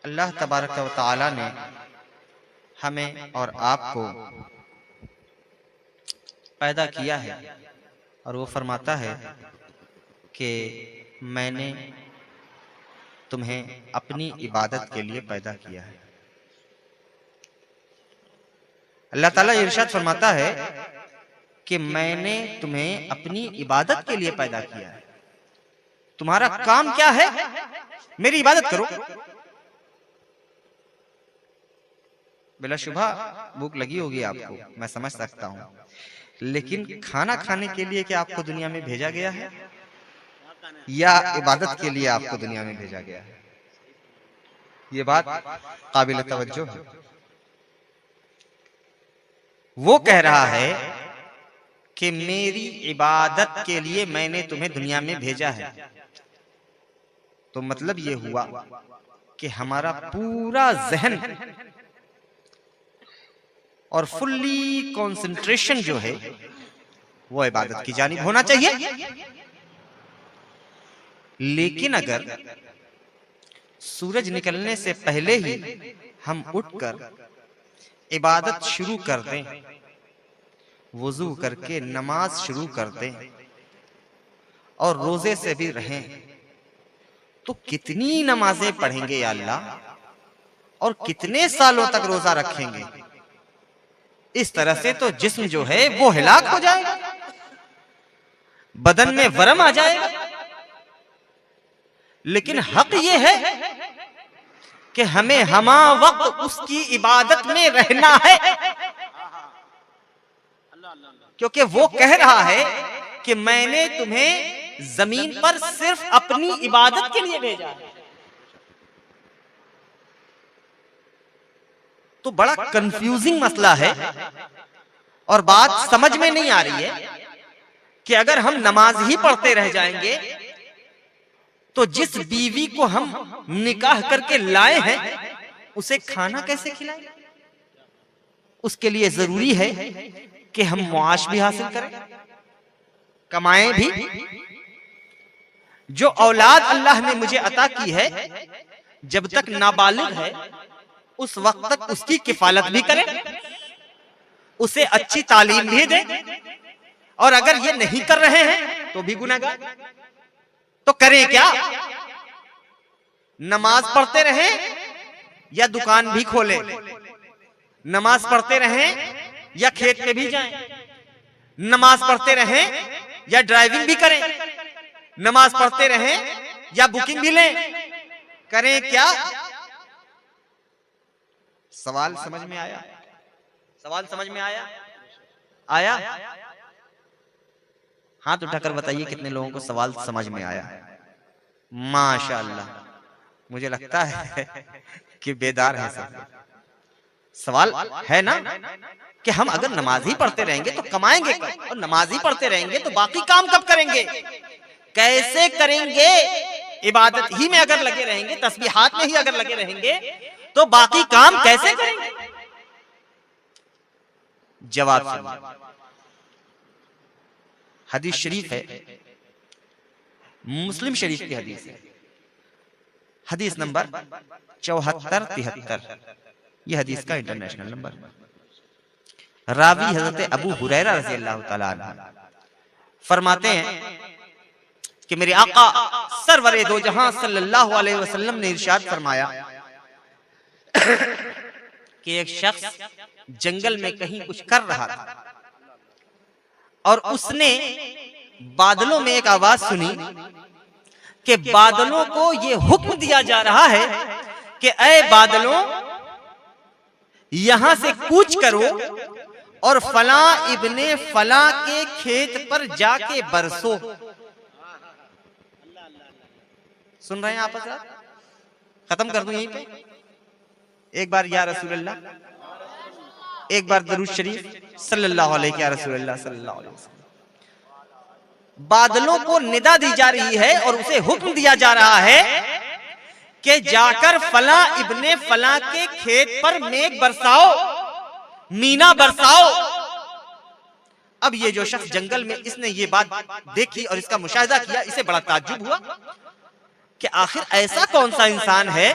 अल्लाह तबारक व तआला ने हमें और आपको पैदा किया है और वो फरमाता है कि मैंने तुम्हें अपनी इबादत के लिए पैदा किया है। अल्लाह ताला इरशाद फरमाता है कि मैंने तुम्हें अपनी इबादत के लिए पैदा किया है। तुम्हारा काम क्या है? मेरी इबादत करो। बिलाशुबा भूख लगी होगी आपको, मैं समझ सकता हूं, लेकिन खाना खाने के लिए क्या आपको दुनिया में भेजा गया है या इबादत के लिए आपको दुनिया में भेजा गया है? ये बात काबिल तवज्जो है। वो कह रहा है कि मेरी इबादत के लिए मैंने तुम्हें दुनिया में भेजा है। तो मतलब ये हुआ कि हमारा पूरा जहन और फुल्ली कंसंट्रेशन जो है वो इबादत की जानिब होना चाहिए। लेकिन अगर सूरज निकलने से पहले ही हम उठकर इबादत शुरू कर दें, वुजू करके नमाज शुरू कर दें और रोजे से भी रहें, तो कितनी नमाजें पढ़ेंगे या अल्लाह, और कितने सालों तक रोजा रखेंगे? इस तरह से तो जिस्म जो है वो हिलाक हो जाएगा, बदन में वरम आ जाएगा। लेकिन हक ये है कि हमें हमा वक्त उसकी इबादत में रहना है, क्योंकि वो कह रहा है कि मैंने तुम्हें जमीन पर सिर्फ अपनी इबादत के लिए भेजा है। तो बड़ा कंफ्यूजिंग मसला है और बात समझ में नहीं आ रही है कि अगर हम नमाज ही पढ़ते रह जाएंगे तो जिस बीवी को हम निकाह करके लाए हैं उसे खाना कैसे खिलाएं? उसके लिए जरूरी है कि हम मुआश भी हासिल करें, कमाएं भी। जो औलाद अल्लाह ने मुझे अता की है, जब तक नाबालिग है उस वक्त तक उसकी किफालत भी करें, उसे अच्छी तालीम भी दें, और अगर ये नहीं कर रहे हैं तो भी गुनहगार। तो करें क्या? नमाज पढ़ते रहें या दुकान भी खोलें, नमाज पढ़ते रहें या खेत में भी जाएं, नमाज पढ़ते रहें या ड्राइविंग भी करें, नमाज पढ़ते रहें या बुकिंग भी लें, करें क्या? सवाल समझ में आया? सवाल समझ में आया? आया? हाथ उठाकर बताइए कितने लोगों को सवाल समझ में आया। माशाअल्लाह, मुझे लगता है कि बेदार है सब। सवाल है ना कि हम अगर नमाज ही पढ़ते रहेंगे तो कमाएंगे कब, और नमाज ही पढ़ते रहेंगे तो बाकी काम कब करेंगे, कैसे करेंगे? इबादत ही में अगर लगे रहेंगे, तस्बीहात में ही अगर लगे रहेंगे तो बाकी काम कैसे करेंगे? जवाब सुनिए। हदीस शरीफ है, मुस्लिम शरीफ की हदीस है, हदीस नंबर 7473। यह हदीस का इंटरनेशनल नंबर। रावी हजरत अबू हुरैरा रज़ी अल्लाह तआला अन्हु फरमाते हैं कि मेरे आका सरवरे दो जहां सल्लल्लाहु अलैहि वसल्लम ने इरशाद फरमाया कि एक शख्स जंगल में कहीं कुछ कर रहा था और उसने बादलों में एक आवाज सुनी कि बादलों को यह हुक्म दिया जा रहा है कि ऐ बादलों, यहां से कूच करो और फला इब्ने फला के खेत पर जाके बरसो। सुन रहे हैं आप? खत्म कर दूं यहीं पे? एक बार या रसूल अल्लाह, एक बार दरूद शरीफ सल्लल्लाहु अलैहि या रसूल अल्लाह सल्लल्लाहु अलैहि वसल्लम। बादलों को निदा दी जा रही है और उसे हुक्म दिया जा रहा है कि जाकर फला इब्ने फला के खेत पर मेघ बरसाओ, मीना बरसाओ। अब ये जो शख्स जंगल में, इसने ये बात देखी और इसका मुशाहिदा किया, इसे बड़ा ताज्जुब हुआ कि आखिर ऐसा कौन सा इंसान है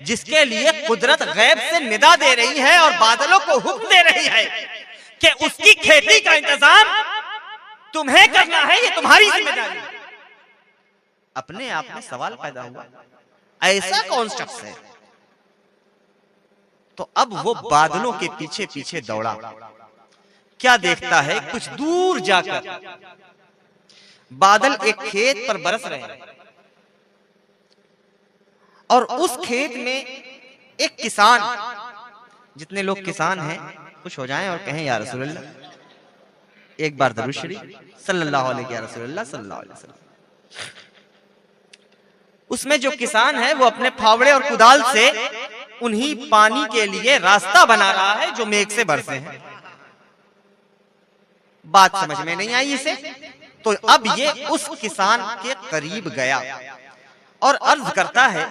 जिसके लिए कुदरत गैब से निदा दे रही है और बादलों को हुक्म दे रही है कि उसकी खेती का इंतजाम तुम्हें करना है, ये तुम्हारी जिम्मेदारी। अपने आप में सवाल पैदा हुआ, ऐसा कौन शख्स है? तो अब वो बादलों के पीछे पीछे दौड़ा। क्या देखता है? कुछ दूर जाकर बादल एक खेत पर बरस रहे हैं और उस खेत में एक किसान, जितने लोग किसान हैं खुश हो जाएं और कहें या रसूलल्लाह, एक बार दरूद शरीफ सल्लल्लाहु अलैहि रसूलल्लाह सल्लल्लाहु अलैहि वसल्लम। उसमें जो किसान है वो अपने फावड़े और कुदाल से उन्हीं पानी के लिए रास्ता बना रहा है जो मेघ से बरसे हैं। बात समझ में नहीं आई इसे, तो अब ये उस किसान के करीब गया और अर्ज करता है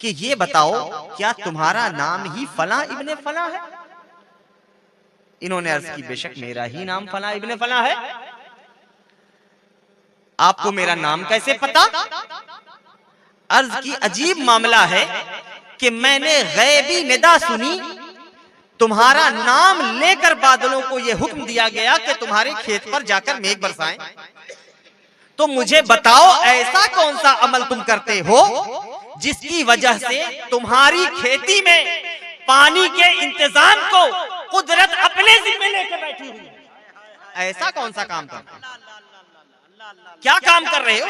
कि ये बताओ, क्या तुम्हारा नाम ही फला इब्ने फला है? इन्होंने अर्ज की, बेशक मेरा ही नाम फला इब्ने फला है। आपको मेरा नाम कैसे पता? अर्ज की, अजीब मामला है कि मैंने गैबी निदा सुनी, तुम्हारा नाम लेकर बादलों को यह हुक्म दिया गया कि तुम्हारे खेत पर जाकर मेघ बरसाएं। तो मुझे बताओ, ऐसा कौन सा अमल तुम करते हो जिसकी वजह से तुम्हारी खेती में पानी के इंतजाम को कुदरत अपने जिम्मे लेकर बैठी हुई है? ऐसा कौन सा काम करते हो? क्या काम कर रहे हो?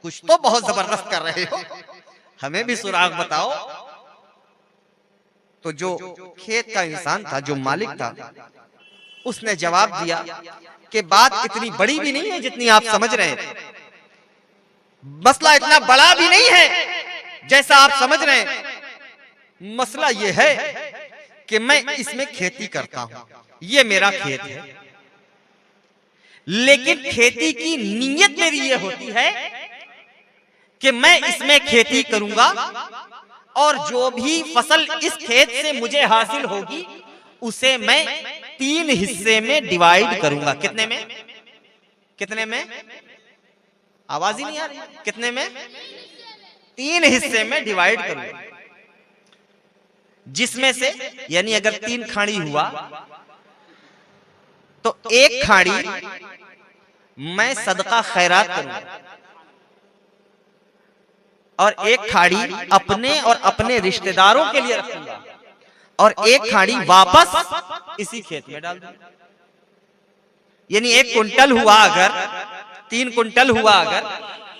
कुछ तो बहुत जबरदस्त कर रहे हो, हमें भी सुराग बताओ। तो जो खेत का इंसान था, जो मालिक था, उसने जवाब दिया कि बात इतनी बड़ी भी नहीं है जितनी आप समझ रहे हैं। मसला इतना बड़ा भी नहीं है जैसा आप समझ रहे हैं। मसला यह है कि मैं इसमें खेती करता हूं, ये मेरा खेत है, लेकिन खेती की नीयत मेरी ये होती है कि मैं इसमें खेती करूंगा और जो भी फसल इस खेत से मुझे हासिल होगी उसे मैं 3 हिस्से में डिवाइड करूंगा। कितने में? कितने में? आवाज ही नहीं आ रही। कितने में? 3 हिस्से में डिवाइड करूंगा, जिसमें से यानी अगर 3 खाड़ी हुआ तो 1 खाड़ी मैं सदका खैरात करूंगा और 1 खाड़ी अपने और अपने रिश्तेदारों के लिए रखूंगा और 1 खाड़ी वापस इसी खेत में डाल दूंगा। यानी 1 कुंटल हुआ अगर, 3 कुंटल हुआ अगर,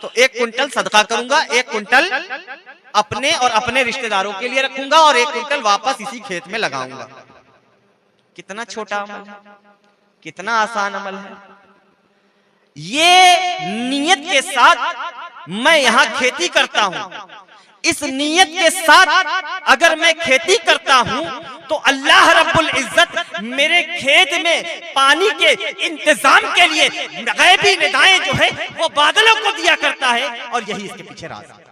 तो 1 कुंटल सदका करूंगा, 1 कुंटल अपने और अपने रिश्तेदारों के लिए रखूंगा और 1 कुंटल वापस इसी खेत में लगाऊंगा। कितना छोटा अमल है, कितना आसान अमल है। ये नियत के साथ मैं यहां खेती करता हूं, इस नियत के साथ अगर मैं खेती करता हूं तो अल्लाह रब्बुल इज्जत मेरे खेत में पानी के इंतजाम के लिए गैबी निदाएं जो है वो बादलों को दिया करता है। और यही इसके पीछे राज है।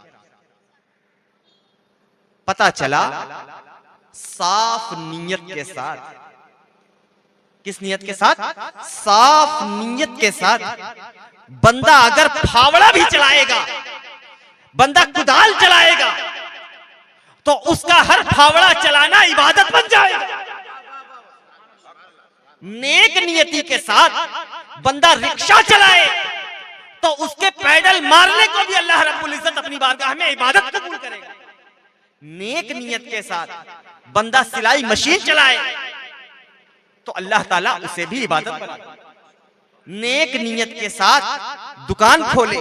पता चला साफ नियत के साथ। किस नियत के साथ? साफ नियत के साथ। बंदा अगर फावड़ा भी चलाएगा, बंदा कुदाल चलाएगा, तो उसका हर फावड़ा चलाना इबादत बन जाएगा। नेक नियति के साथ बंदा रिक्शा चलाए तो उसके पैडल मारने को भी अल्लाह रब्बुल इज्जत अपनी बारगाह में इबादत कबूल करेगा। नेक नियत के साथ बंदा सिलाई मशीन चलाए तो अल्लाह ताला उसे भी इबादत बनाएगा। नेक नियत के साथ दुकान खोले,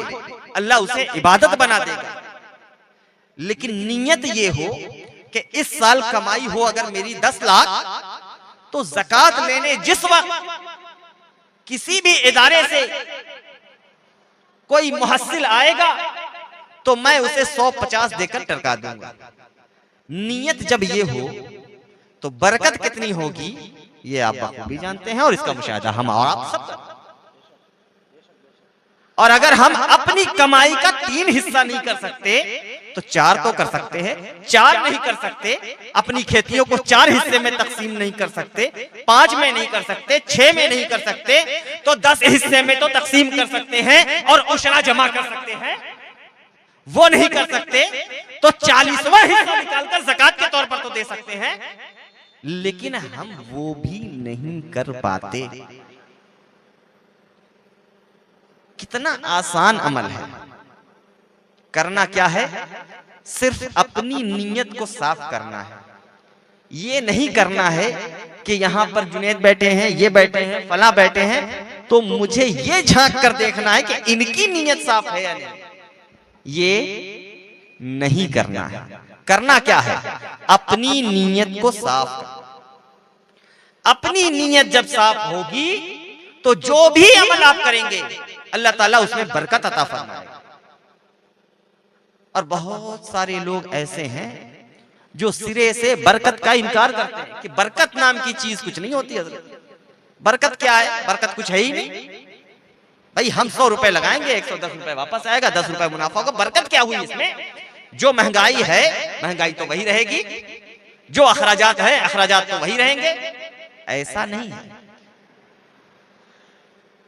अल्लाह उसे इबादत बना देगा। लेकिन नियत ये हो कि इस साल कमाई हो अगर मेरी 10 लाख, तो ज़कात लेने जिस वक्त किसी भी इदारे से कोई मुहस्सिल आएगा तो मैं उसे 150 देकर टरका दूंगा। नियत जब ये हो तो बरकत कितनी होगी ये आप बखूबी जानते हैं और इसका मुशाहिदा हम और आप सब। और अगर हम अपनी कमाई का 3 हिस्सा नहीं कर सकते तो 4 तो कर सकते हैं। 4 नहीं कर सकते, अपनी खेतियों को 4 हिस्से में तकसीम नहीं कर सकते, 5 में नहीं कर सकते, 6 में नहीं कर सकते, तो 10 हिस्से में तो तकसीम कर सकते हैं और उशरा जमा कर सकते हैं। वो नहीं कर सकते तो 40वां हिस्सा निकालकर ज़कात के तौर पर तो दे सकते हैं, लेकिन हम वो भी नहीं कर पाते। कितना आसान अमल है। करना क्या है? सिर्फ अपनी नीयत को साफ करना है। ये नहीं करना है कि यहां पर जुनैद बैठे हैं, ये बैठे हैं, फला बैठे हैं, तो मुझे ये झांक कर देखना है कि इनकी नीयत साफ है या नहीं। ये नहीं करना है। करना क्या है? अपनी नीयत को साफ करना। अपनी नीयत जब साफ होगी तो जो भी अमल आप करेंगे अल्लाह ताला उसमें बरकत अता फरमाएगा। और बहुत सारे लोग ऐसे हैं जो सिरे से बरकत का इनकार करते हैं कि बरकत नाम की चीज कुछ नहीं होती। हज़रत, बरकत क्या है? बरकत कुछ है ही नहीं। भाई हम 100 रुपए लगाएंगे, 110 रुपए वापस आएगा, 10 रुपए मुनाफा होगा। बरकत क्या हुई इसमें? जो महंगाई है, महंगाई तो वही रहेगी, जो अखराजात है, अखराजात तो वही रहेंगे। ऐसा नहीं है।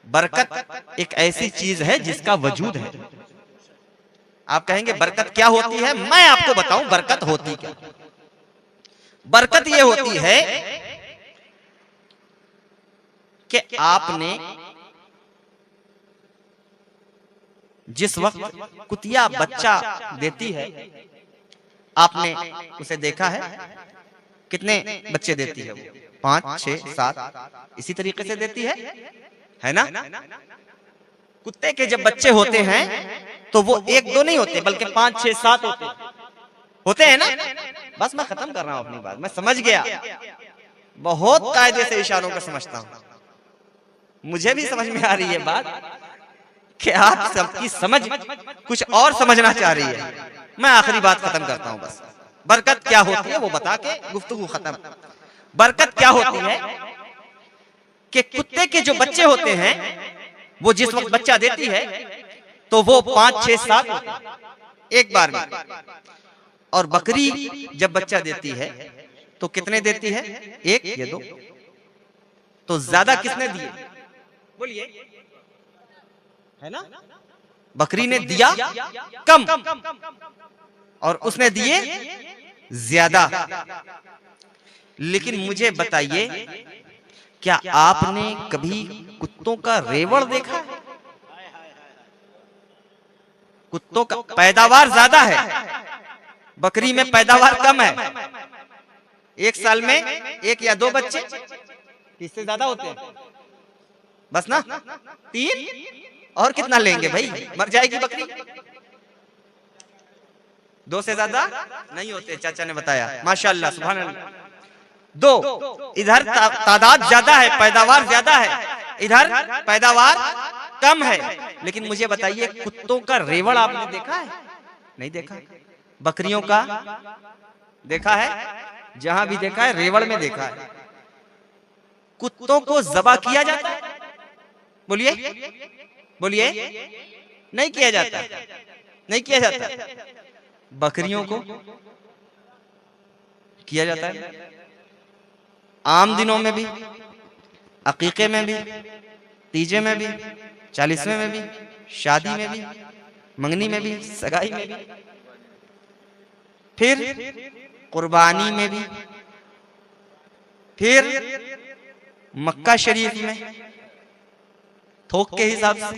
बरकत एक ऐसी चीज है जिसका वजूद है। आप कहेंगे बरकत क्या होती है? मैं आपको बताऊं बरकत होती क्या। बरकत ये होती है कि आपने जिस वक्त कुतिया बच्चा देती है, आपने उसे देखा है कितने बच्चे देती है? 5, 6, 7 इसी तरीके से देती है ना? कुत्ते के जब बच्चे होते हैं तो वो 1, 2 नहीं होते, बल्कि 5, 6, 7 होते हैं ना। बस मैं खत्म कर रहा हूं अपनी बात, मैं समझ गया। बहुत कायदे से इशारों को समझता हूं। मुझे भी समझ में आ रही है बात कि आप सबकी समझ कुछ और समझना चाह रही है। मैं आखिरी बात खत्म करता हूं बस। बरकत क्या होती है वो बता के गुफ्तगू खत्म। बरकत क्या होती है कि कुत्ते के जो बच्चे होते हैं वो जिस वक्त बच्चा देती है तो वो 5, 6, 7 होते हैं एक बार में। और बकरी जब बच्चा देती है तो कितने देती है? 1 या 2? तो ज्यादा किसने दिए? बोलिए, है ना? बकरी ने दिया कम और उसने दिए ज्यादा। लेकिन मुझे बताइए, क्या आपने कभी कुत्तों का रेवड़ देखा है? कुत्तों का पैदावार ज्यादा है, बकरी में पैदावार कम है। एक साल में 1 या 2 बच्चे, इससे ज्यादा होते हैं बस ना, 3। और कितना लेंगे भाई? मर जाएगी बकरी। 2 से ज्यादा नहीं होते, चाचा ने बताया। माशाअल्लाह, सुभान अल्लाह। 2 इधर तादाद ज्यादा है, पैदावार ज्यादा है, इधर पैदावार कम है। लेकिन मुझे बताइए, कुत्तों का रेवड़ आपने देखा है? नहीं देखा। बकरियों का देखा है? जहां भी देखा है रेवड़ में देखा है। कुत्तों को ज़बा किया जाता है? बोलिए बोलिए, नहीं किया जाता, नहीं किया जाता। बकरियों को किया जाता है, आम दिनों में भी, अकीके में भी, तीजे में भी, 40वें में भी, शादी में भी, मंगनी में भी, सगाई में भी, फिर कुर्बानी में भी, फिर मक्का शरीफ में थोक के हिसाब से।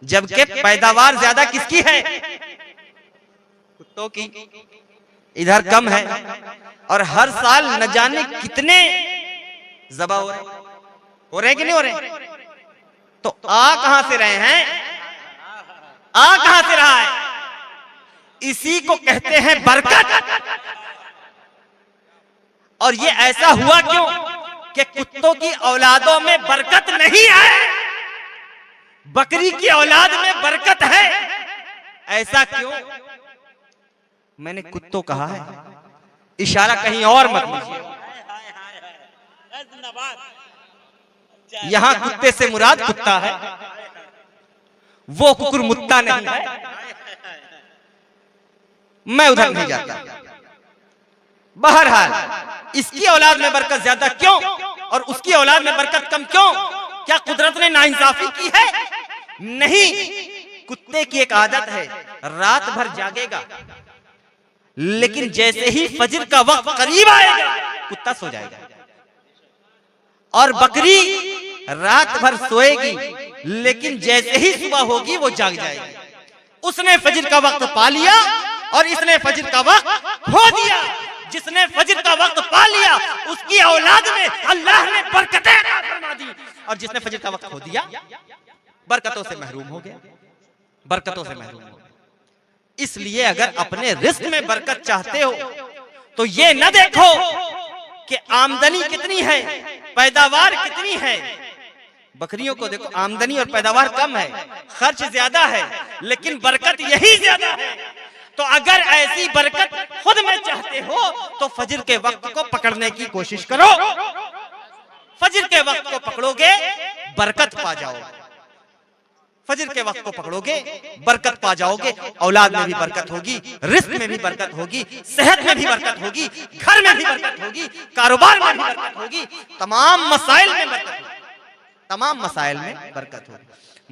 जबकि पैदावार ज्यादा किसकी है? कुत्तों की। इधर कम है और हर साल न जाने कितने ज़बा हो रहे हैं कि नहीं हो रहे? तो आ कहां से रहे हैं? आ कहां से रहा है? इसी को कहते हैं बरकत। और ये ऐसा हुआ क्यों कि कुत्तों की औलादों में बरकत नहीं है, बकरी की औलाद में बरकत है। ऐसा क्यों? मैंने कुत्तों कहा है, इशारा कहीं और मत लीजिए। यहां कुत्ते से मुराद कुत्ता है, वो कुकुर मुत्ता नहीं है। मैं उधर नहीं जाता। बहरहाल, इसकी औलाद में बरकत ज्यादा क्यों और उसकी औलाद में बरकत कम क्यों? क्या कुदरत ने नाइंसाफी की है? नहीं, कुत्ते की एक आदत है, रात भर जागेगा, लेकिन जैसे ही फजर का वक्त करीब आएगा कुत्ता सो जाएगा। और बकरी रात भर सोएगी, लेकिन जैसे ही सुबह होगी वो जाग जाएगी। उसने फजर का वक्त पा लिया और इसने फजर का वक्त खो दिया। जिसने फजर का वक्त पा लिया उसकी औलाद में अल्लाह ने बरकतें अता फरमा दी, और जिसने फजर का वक्त खो दिया बरकतों से महरूम हो गया, बरकतों से महरूम हो गया। इसलिए अगर अपने रिस्क में बरकत चाहते हो तो ये न देखो कि आमदनी कितनी है, पैदावार कितनी है। बकरियों को देखो, आमदनी और पैदावार कम है, खर्च ज्यादा है, लेकिन बरकत यही ज्यादा है। तो अगर ऐसी बरकत खुद में चाहते हो तो फजर के वक्त को पकड़ने की कोशिश करो। फजर के वक्त को पकड़ोगे बरकत पा जाओगे, फजर के वक्त को पकड़ोगे बरकत पा जाओगे। औलाद में भी बरकत होगी, रिस्क में भी बरकत होगी, सेहत में भी बरकत होगी, घर में भी बरकत होगी, कारोबार में भी बरकत होगी, तमाम मसाइल में बरकत होगी, तमाम मसाइल में बरकत होगी।